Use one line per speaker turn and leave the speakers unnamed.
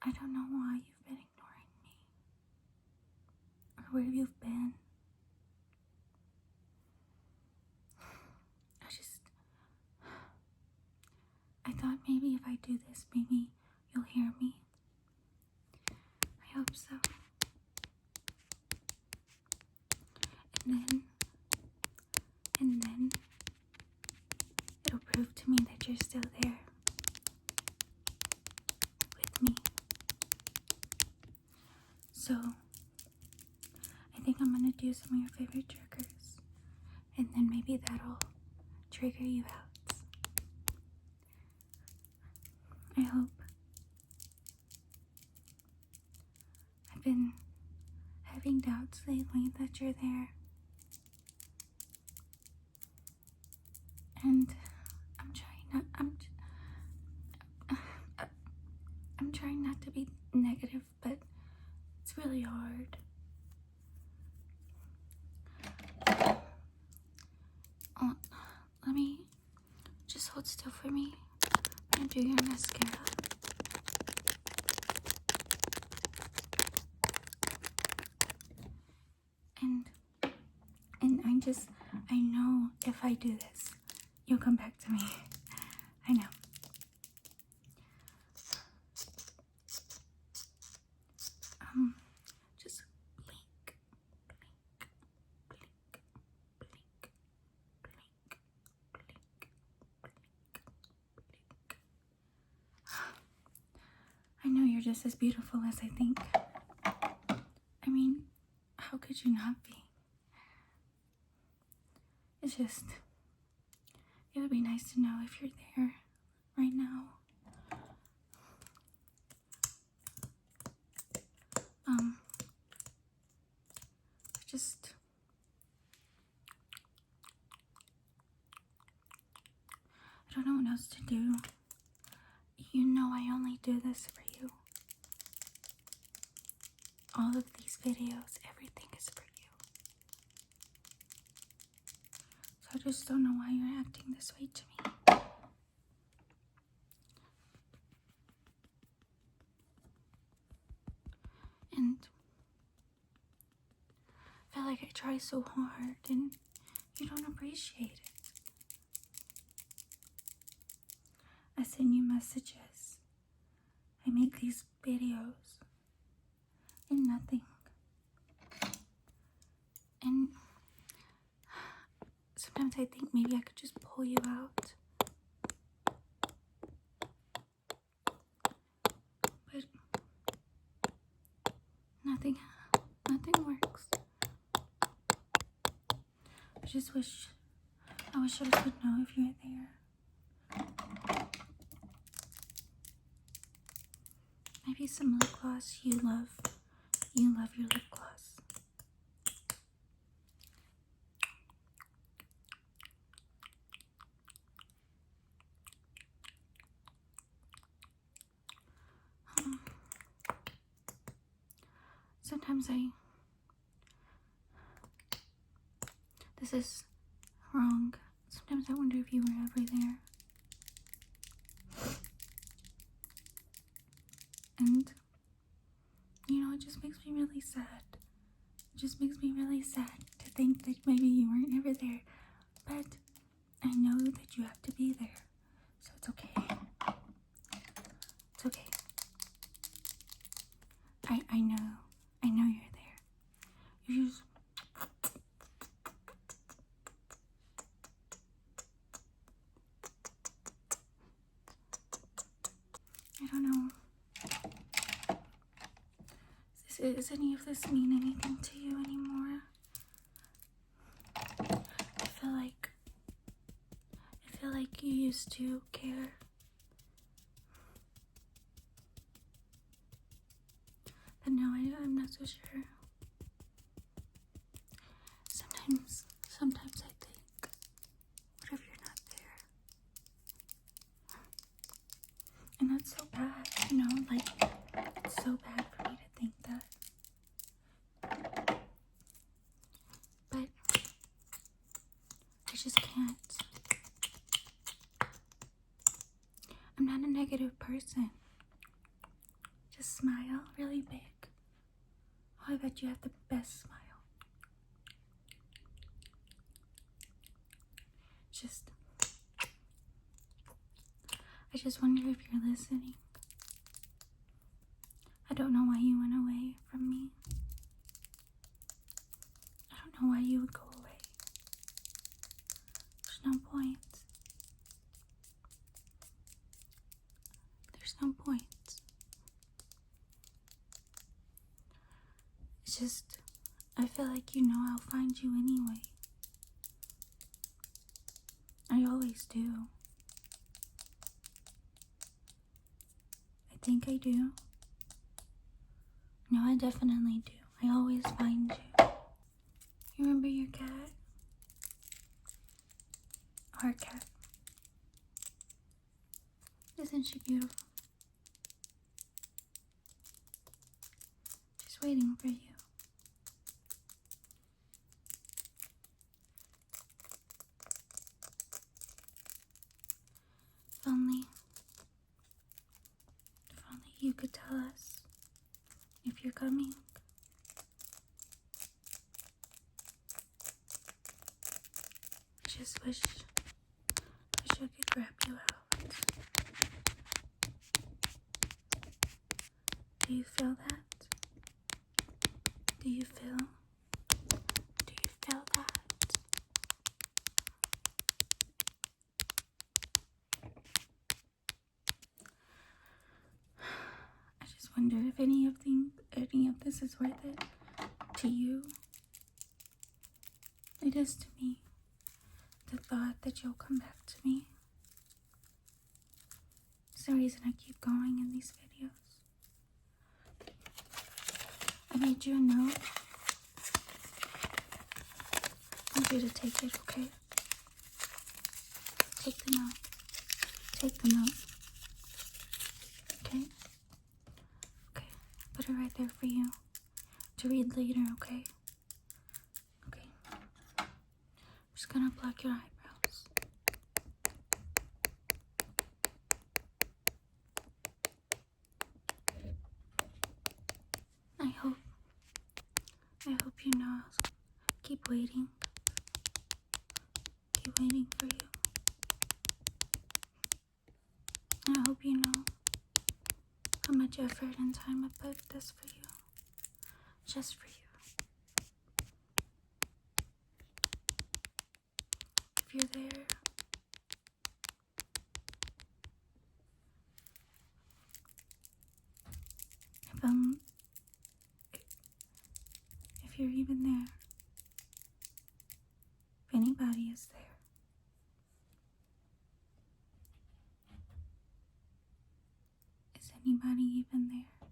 I don't know why you've been ignoring me or where you've been. I thought maybe if I do this, maybe you'll hear me. I hope so. And then it'll prove to me that you're still there with me. So I think I'm gonna do some of your favorite triggers, and then maybe that'll trigger you out. I hope. I've been having doubts lately that you're there, and I'm trying not to be negative, but it's really hard. Let me just hold still for me. I'm gonna do your mascara. And I know if I do this, you'll come back to me. I know. Just blink, blink, blink, blink, blink, blink, blink. I know you're just as beautiful as I think. I mean, how could you not be? It's just, it would be nice to know if you're there right now. I don't know what else to do. You know I only do this for you. All of these videos, everything is for you. So I just don't know why you're acting this way to me. And I feel like I try so hard and you don't appreciate it. I send you messages. I make these videos and nothing. And sometimes I think maybe I could just pull you out. But nothing works. I wish I could know if you're there. Maybe some lip gloss you love. You love your lip gloss. Sometimes this is wrong. Sometimes I wonder if you were ever there. And, it just makes me really sad. It just makes me really sad to think that maybe you weren't ever there. But I know that you have to be there. So it's okay. It's okay. I know you're there. You just... I don't know. Does any of this mean anything to you anymore? I feel like you used to care. But now I'm not so sure. Sometimes I think, what if you're not there? And that's so bad, it's so bad for me to think that. But I just can't. I'm not a negative person. Just smile really big. Oh, I bet you have the best smile. I just wonder if you're listening. I don't know why you went away from me. I don't know why you would go away. There's no point. There's no point. It's just, I feel like you know I'll find you anyway. I always do. I think I do. No, I definitely do. I always find you. You remember your cat? Our cat. Isn't she beautiful? She's waiting for you. If only you could tell us if you're coming. I just wish I could grab you out. Do you feel that? Do you feel that? I just wonder if any of this is worth it to you. It is to me. The thought that you'll come back to me. It's the reason I keep going in these videos. I made you a note. I want you to take it, okay? Take the note. Take the note. Okay? Okay. Put it right there for you to read later, okay? Okay. I'm just gonna pluck your eyebrows. I hope you know I'll keep waiting. Keep waiting for you. I hope you know how much effort and time I put this for you. Just for you. If you're there, if you're even there, if anybody is there, is anybody even there?